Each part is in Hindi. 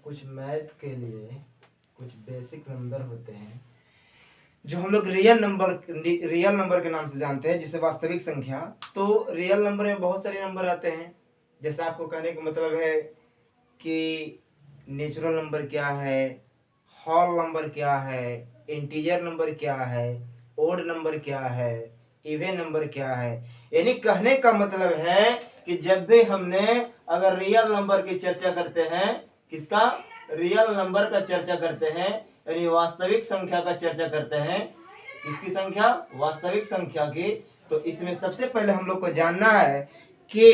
कुछ मैथ के लिए कुछ बेसिक नंबर होते हैं जो हम लोग रियल नंबर के नाम से जानते हैं, जिसे वास्तविक संख्या। तो रियल नंबर में बहुत सारे नंबर आते हैं। जैसे आपको कहने का मतलब है कि नेचुरल नंबर क्या है, होल नंबर क्या है, इंटीजर नंबर क्या है, ओड नंबर क्या है, इवन नंबर क्या है। यानी कहने का मतलब है कि जब भी हमने अगर रियल नंबर की चर्चा करते हैं, किसका, रियल नंबर का चर्चा करते हैं, यानी वास्तविक संख्या का चर्चा करते हैं, किसकी संख्या, वास्तविक संख्या की, तो इसमें सबसे पहले हम लोग को जानना है कि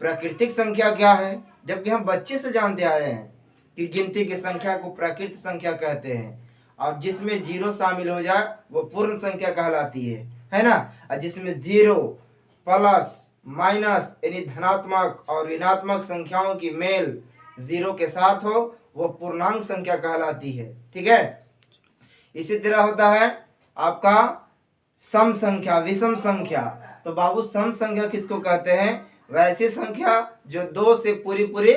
प्राकृतिक संख्या क्या है। जबकि हम बच्चे से जानते आए हैं कि गिनती की संख्या को प्राकृतिक संख्या कहते हैं, और जिसमें जीरो शामिल हो जाए वो पूर्ण संख्या कहलाती है ना। और जिसमें जीरो, प्लस, माइनस यानी धनात्मक और ऋणात्मक संख्याओं की मेल जीरो के साथ हो वो पूर्णांक संख्या कहलाती है। ठीक है। इसी तरह होता है आपका सम संख्या, विषम संख्या। तो बाबू सम संख्या किसको कहते हैं, वैसी संख्या जो दो से पूरी पूरी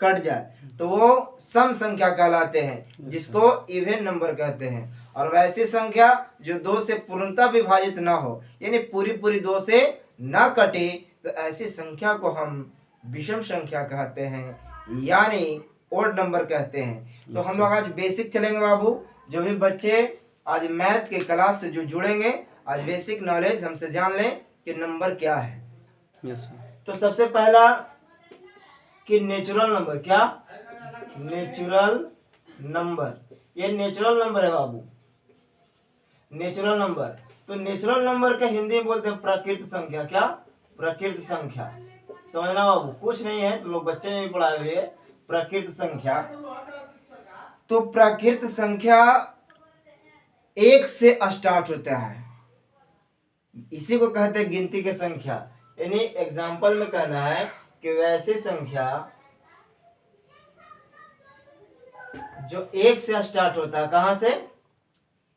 कट जाए तो वो सम संख्या कहलाते हैं, जिसको इवन नंबर कहते हैं। और वैसी संख्या जो दो से पूर्णतः विभाजित ना हो, यानी पूरी पूरी दो से ना कटे, तो ऐसी संख्या को हम विषम संख्या कहते हैं, यानी ओड नंबर कहते हैं। तो हम लोग आज बेसिक चलेंगे बाबू। जो भी बच्चे आज मैथ के क्लास से जो जुड़ेंगे, आज बेसिक नॉलेज हमसे जान लें कि नंबर क्या है। तो सबसे पहला कि नेचुरल नंबर, क्या, नेचुरल नंबर, ये नेचुरल नंबर है बाबू, नेचुरल नंबर। तो नेचुरल नंबर के हिंदी में बोलते हैं प्राकृत संख्या। क्या, प्राकृत संख्या, समझना बाबू, कुछ नहीं है, तुम लोग बच्चे में भी पढ़ाए हुए हैं प्राकृत संख्या। तो प्राकृत संख्या एक से स्टार्ट होता है, इसी को कहते हैं गिनती की संख्या। यानी एग्जाम्पल में कहना है कि वैसी संख्या जो एक से स्टार्ट होता है, कहां से,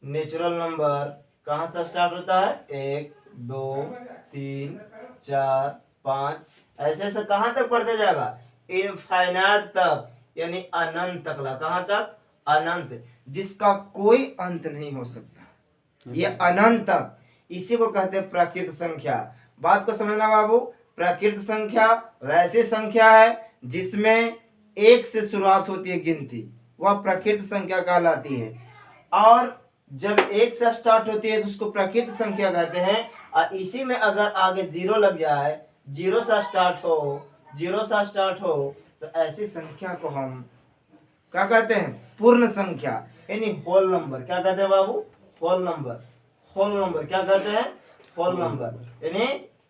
नेचुरल नंबर कहां से स्टार्ट होता है, 1 2 3 4 5, ऐसे ऐसे कहां तक बढ़ते जाएगा, इनफाइनाइट तक, यानी अनंत तक। कहां तक, अनंत, जिसका कोई अंत नहीं हो सकता, ये अनंत तक, इसी को कहते हैं प्राकृत संख्या। बात को समझना बाबू, प्राकृत संख्या वैसी संख्या है जिसमें एक से शुरुआत होती है गिनती, वह प्राकृत संख्या कहलाती है। और जब एक से स्टार्ट होती है तो उसको प्राकृत संख्या कहते हैं। और इसी में अगर आगे जीरो लग जाए, जीरो से स्टार्ट हो, जीरो से स्टार्ट हो, तो ऐसी संख्या को हम क्या कहते हैं, पूर्ण संख्या, यानी होल नंबर। क्या कहते हैं बाबू, होल नंबर, होल नंबर क्या कहते हैं, होल नंबर, यानी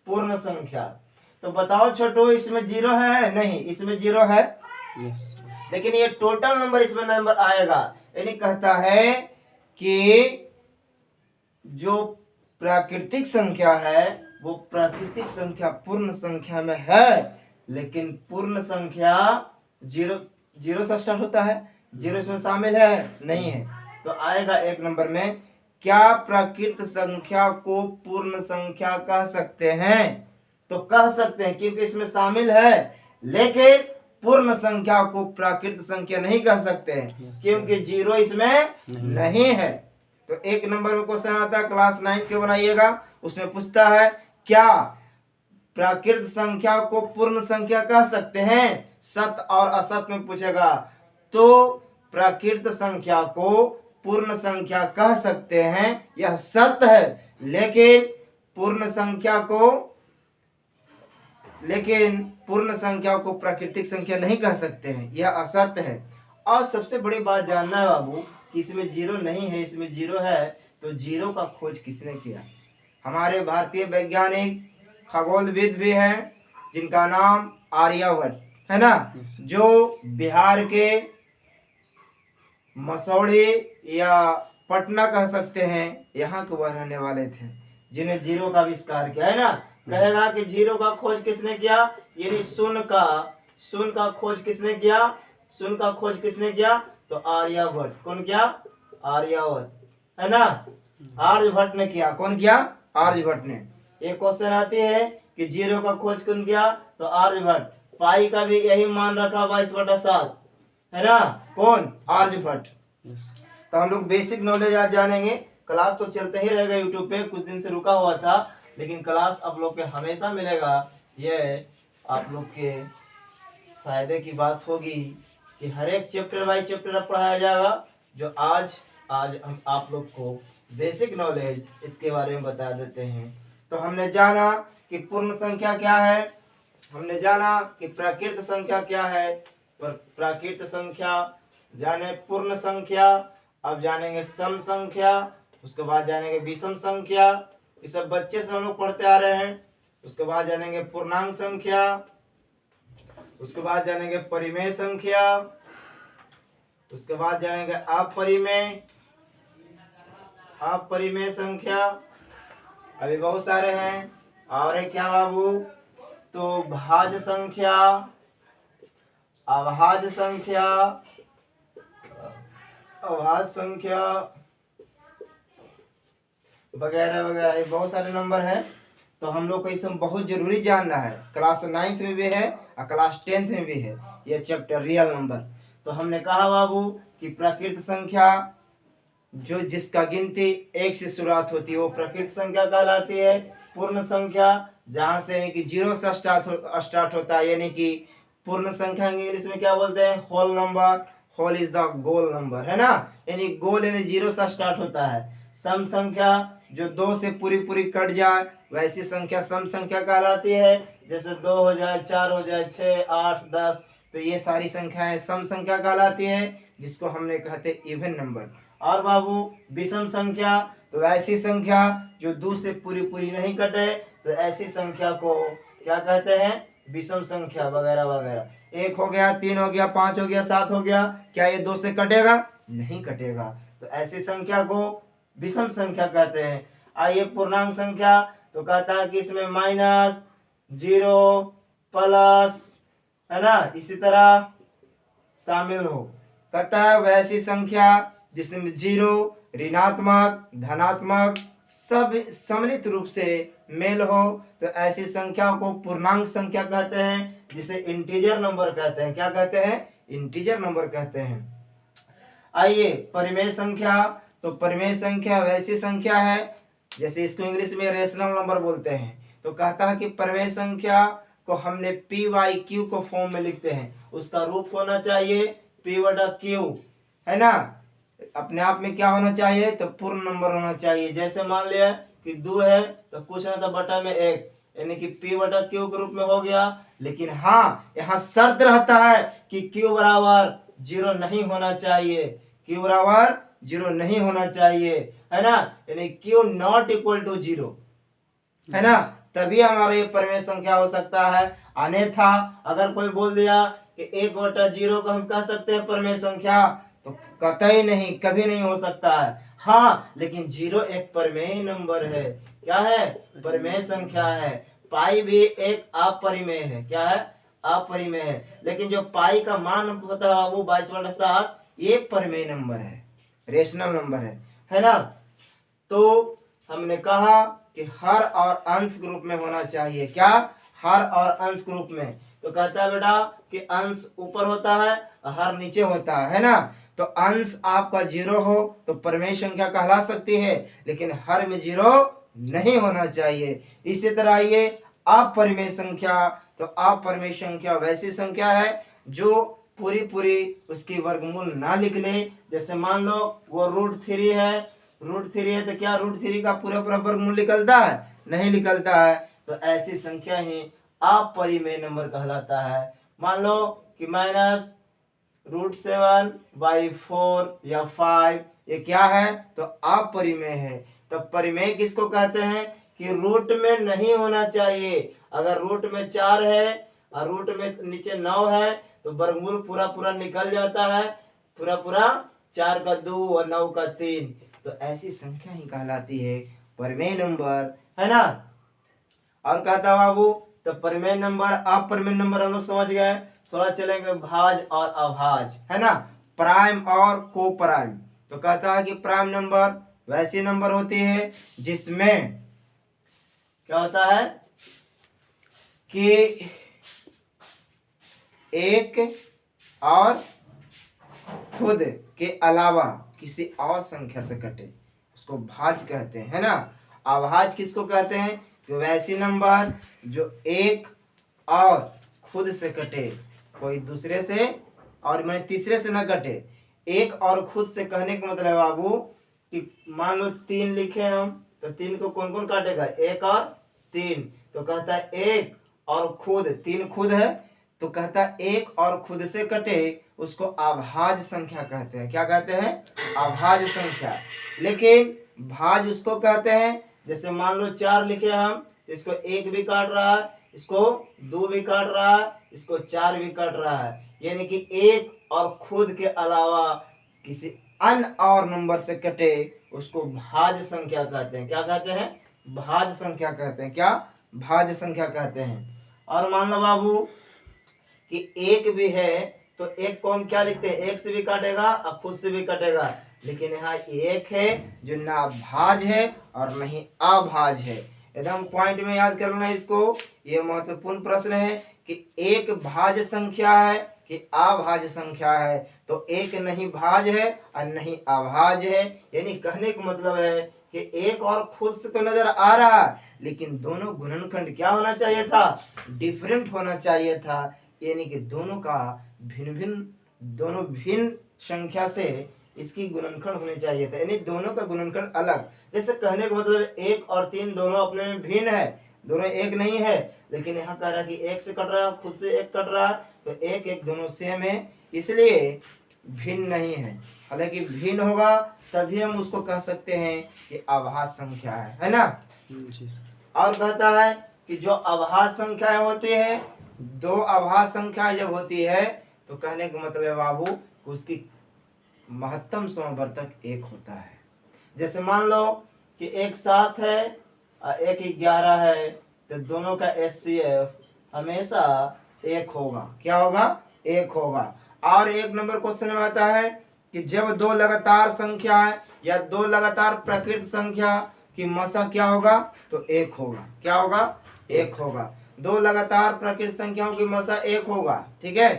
पूर्ण संख्या। तो बताओ छोटू, इसमें जीरो है, नहीं, इसमें जीरो है, लेकिन ये टोटल नंबर इसमें नंबर आएगा। यानी कहता है कि जो प्राकृतिक संख्या है वो प्राकृतिक संख्या पूर्ण संख्या में है, लेकिन पूर्ण संख्या जीरो, जीरो से स्टार्ट होता है, जीरो इसमें शामिल है, नहीं है, तो आएगा एक नंबर में। क्या प्राकृत संख्या को पूर्ण संख्या कह सकते हैं, तो कह सकते हैं, क्योंकि इसमें शामिल है, लेकिन पूर्ण संख्या को प्राकृत संख्या नहीं कह सकते हैं, क्योंकि जीरो इसमें नहीं है। तो एक नंबर में क्वेश्चन आता है, क्लास 9 के बनाइएगा, उसमें पूछता है क्या प्राकृत संख्या को पूर्ण संख्या कह सकते हैं, सत्य और असत्य में पूछेगा। तो प्राकृत संख्या को पूर्ण संख्या कह सकते हैं, यह सत्य है, लेकिन पूर्ण संख्या को प्राकृतिक संख्या नहीं कह सकते हैं, यह असत्य है। और सबसे बड़ी बात जानना है बाबू कि इसमें जीरो नहीं है, इसमें जीरो है, तो जीरो का खोज किसने किया, हमारे भारतीय वैज्ञानिक खगोलविद भी हैं जिनका नाम आर्यभट्ट है ना, जो बिहार के मसौढ़ी या पटना कह सकते हैं, यहाँ के वह रहने वाले थे, जिन्हें जीरो का आविष्कार किया है ना। कहेगा कि जीरो का खोज किसने किया, यानी शून्य का खोज किसने किया, शून्य का खोज किसने किया, तो आर्यभट्ट। कौन किया, आर्यभट्ट है ना, आर्यभट्ट ने किया। कौन किया, आर्यभट्ट ने। एक क्वेश्चन आती है कि जीरो का खोज कौन किया, तो आर्यभट्ट। पाई का भी यही मान रखा 22/7 है ना, कौन, आर्यभट्ट। तो हम लोग बेसिक नॉलेज आज जानेंगे। क्लास तो चलते ही रहेगा यूट्यूब पे, कुछ दिन से रुका हुआ था, लेकिन क्लास आप लोग के हमेशा मिलेगा। ये आप लोग के फायदे की बात होगी कि हर एक चैप्टर बाय चैप्टर पढ़ाया जाएगा। जो आज हम आप लोग को बेसिक नॉलेज इसके बारे में बता देते हैं। तो हमने जाना कि पूर्ण संख्या क्या है, हमने जाना कि प्राकृत संख्या क्या है, प्राकृत संख्या जाने, पूर्ण संख्या, अब जानेंगे सम संख्या, उसके बाद जानेंगे विषम संख्या, ये सब बच्चे से हम लोग पढ़ते आ रहे हैं। उसके बाद जानेंगे पूर्णांक संख्या, उसके बाद जानेंगे परिमेय संख्या, उसके बाद जानेंगे अपरिमेय संख्या, अभी बहुत सारे हैं। और है क्या बाबू, तो भाज्य संख्या, अभाज्य संख्या, वगैरह वगैरह, ये बहुत सारे नंबर है। तो हम लोग को इसे बहुत जरूरी जानना है। क्लास 9th में भी है और क्लास 10th में भी है ये चैप्टर रियल नंबर। तो हमने कहा बाबू कि प्राकृत संख्या जो जिसका गिनती 1 से शुरुआत होती है वो प्राकृत संख्या कहलाती है। पूर्ण संख्या जहाँ से यानी कि 0 से स्टार्ट होता है, यानी कि पूर्ण संख्या इंग्लिश में क्या बोलते हैं, whole number, whole is the गोल नंबर, है ना, यानी गोल यानी 0 से स्टार्ट होता है। सम संख्या जो 2 से पूरी पूरी कट जाए वैसी संख्या सम संख्या कहलाती है। जैसे 2 हो जाए, 4 हो जाए, 6, 8, 10, तो ये सारी संख्याएं सम संख्या कहलाती है, जिसको हमने कहते इवन नंबर। और बाबू विषम संख्या तो ऐसी संख्या जो 2 से पूरी पूरी नहीं कटे, तो ऐसी संख्या को क्या कहते हैं, विषम संख्या वगैरह वगैरह। 1 हो गया, 3 हो गया, 5 हो गया, 7 हो गया, क्या ये 2 से कटेगा, नहीं कटेगा, तो ऐसी संख्या को विषम संख्या कहते हैं। आइए पूर्णांक संख्या, तो कहता है कि इसमें माइनस, 0, प्लस, है ना, इसी तरह शामिल हो। कहता है वैसी संख्या जिसमें 0, ऋणात्मक, धनात्मक सब सम्मिलित रूप से मेल हो, तो ऐसी संख्या को पूर्णांक संख्या कहते हैं, जिसे इंटीजर नंबर कहते हैं। क्या कहते हैं, इंटीजर नंबर कहते हैं। आइए परिमेय संख्या, तो परिमेय संख्या वैसी संख्या है, जैसे इसको इंग्लिश में रेशनल नंबर बोलते हैं। तो कहता है कि परिमेय संख्या को हमने p/q को फॉर्म में लिखते हैं, उसका रूप होना चाहिए p/q, है ना, अपने आप में क्या होना चाहिए, तो पूर्ण नंबर होना चाहिए। जैसे मान लिया कि 2 है तो कुछ ना तो बटा में 1, यानी कि p/q के रूप में हो गया। लेकिन हाँ, यहाँ शर्त रहता है कि q बराबर 0 नहीं होना चाहिए, q बराबर 0 नहीं होना चाहिए, है ना, यानी q नॉट इक्वल टू 0, है ना, तभी हमारा ये परिमेय संख्या हो सकता है। अन्यथा अगर कोई बोल दिया कि 1/0 को हम कह सकते हैं परिमेय संख्या, तो कतई नहीं, कभी नहीं हो सकता है। हाँ, लेकिन 0 एक परिमेय नंबर है। क्या है, परिमेय संख्या है। पाई भी एक अपरिमेय है। क्या है, अपरिमेय है। लेकिन जो पाई का मान होता है वो 22/7, ये परिमेय नंबर है, रेशनल नंबर है ना। तो हमने कहा कि हर और अंश ग्रुप में होना चाहिए। क्या, हर और अंश ग्रुप में। तो कहता है बेटा कि अंश ऊपर होता है और हर नीचे होता है ना। तो अंश आपका 0 हो तो परिमेय संख्या कहला सकती है, लेकिन हर में 0 नहीं होना चाहिए। इसी तरह ये अपरिमेय संख्या, तो अपरिमेय संख्या वैसी संख्या है जो पूरी पूरी उसकी वर्गमूल ना निकले। जैसे मान लो वो √3 है, √3 है तो क्या √3 का पूरा पूरा वर्गमूल निकलता है, नहीं निकलता है। तो ऐसी संख्या ही अपरिमेय नंबर कहलाता है। मान लो कि -√7/4 या 5, ये क्या है, तो अपरिमेय है। तो परिमेय किसको कहते हैं कि रूट में नहीं होना चाहिए। अगर रूट में 4 है और रूट में नीचे 9 है तो वर्गमूल पूरा पूरा निकल जाता है, पूरा पूरा 4 का 2 और 9 का 3, तो ऐसी संख्या ही कहलाती है परिमेय नंबर, है ना। और कहता बाबू, तो परिमेय नंबर अपरिमेय नंबर हम लोग समझ गए। थोड़ा चलेंगे भाज और अभाज, है ना, प्राइम और को प्राइम। तो कहता है कि प्राइम नंबर वैसी नंबर होती है जिसमें क्या होता है कि 1 और खुद के अलावा किसी और संख्या से कटे उसको भाज्य कहते हैं, है ना। अभाज्य किसको कहते हैं? जो वैसी नंबर जो एक और खुद से कटे, कोई दूसरे से और मैंने तीसरे से न कटे। एक और खुद से कहने का मतलब है बाबू कि मान लो 3 लिखे हम, तो 3 को कौन कौन काटेगा? 1 और 3। तो कहता है एक और खुद, 3 खुद है तो कहता है एक और खुद से कटे उसको अभाज्य संख्या कहते हैं। क्या कहते हैं? अभाज्य संख्या। लेकिन भाज्य उसको कहते हैं, जैसे मान लो 4 लिखे हम, इसको 1 भी काट रहा है, इसको 2 भी काट रहा है, इसको 4 भी काट रहा है, यानी कि एक और खुद के अलावा किसी अन्य और नंबर से कटे उसको भाज्य संख्या कहते हैं। क्या कहते हैं? भाज्य संख्या कहते हैं। क्या? भाज्य संख्या कहते हैं। और मान लो बाबू कि एक भी है तो एक को हम क्या लिखते हैं? एक से भी काटेगा और खुद से भी कटेगा, लेकिन यहाँ एक है जो ना भाज्य है और नहीं अभाज्य है। एकदम पॉइंट में याद कर लेना इसको, ये महत्वपूर्ण प्रश्न है कि एक भाज्य संख्या है कि अभाज्य संख्या है। तो एक नहीं भाज्य है और नहीं अभाज्य है, यानी कहने का मतलब है कि एक और खुद से तो नजर आ रहा है, लेकिन दोनों गुणनखंड क्या होना चाहिए था? डिफरेंट होना चाहिए था, यानी कि दोनों का दोनों भिन्न संख्या से इसकी गुणनखंड होनी चाहिए था, यानी दोनों का गुणनखंड अलग। जैसे कहने का मतलब 1 और 3 दोनों अपने में भिन्न है, दोनों एक नहीं है, लेकिन यहाँ कह रहा है कि एक से कट रहा है, खुद से एक कट रहा है, तो एक एक दोनों सेम है, इसलिए भिन्न नहीं है। हालांकि भिन्न होगा तभी हम उसको कह सकते हैं कि अभाज्य संख्या है ना। और कहता है कि जो अभाज्य संख्याएं होती है, 2 अभाज्य संख्याएं जब होती है तो कहने का मतलब है बाबू उसकी महत्तम समवर्तक 1 होता है। जैसे मान लो कि एक 7 है और एक 11 है, तो दोनों का HCF हमेशा 1 होगा। क्या होगा? 1 होगा। और एक नंबर क्वेश्चन में आता है कि जब 2 लगातार संख्या या 2 लगातार प्रकृत संख्या की मसा क्या होगा? तो 1 होगा। क्या होगा? 1 होगा। 2 लगातार प्रकृत संख्याओं की मसा 1 होगा। ठीक है,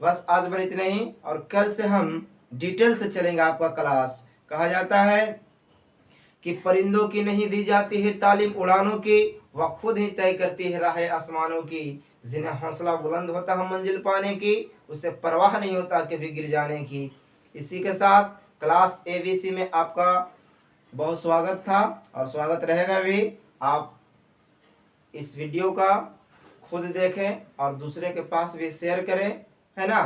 बस आज भर इतना ही, और कल से हम डिटेल से चलेंगे आपका क्लास। कहा जाता है कि परिंदों की नहीं दी जाती है तालीम उड़ानों की, वह खुद ही तय करती है राह आसमानों की। जिन्हें हौसला बुलंद होता है मंजिल पाने की, उसे परवाह नहीं होता कभी गिर जाने की। इसी के साथ क्लास ABC में आपका बहुत स्वागत था और स्वागत रहेगा भी। आप इस वीडियो का खुद देखें और दूसरे के पास भी शेयर करें, है ना।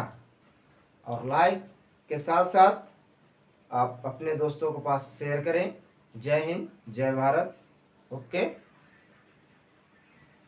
और लाइक के साथ साथ आप अपने दोस्तों के पास शेयर करें। जय हिंद, जय भारत। ओके।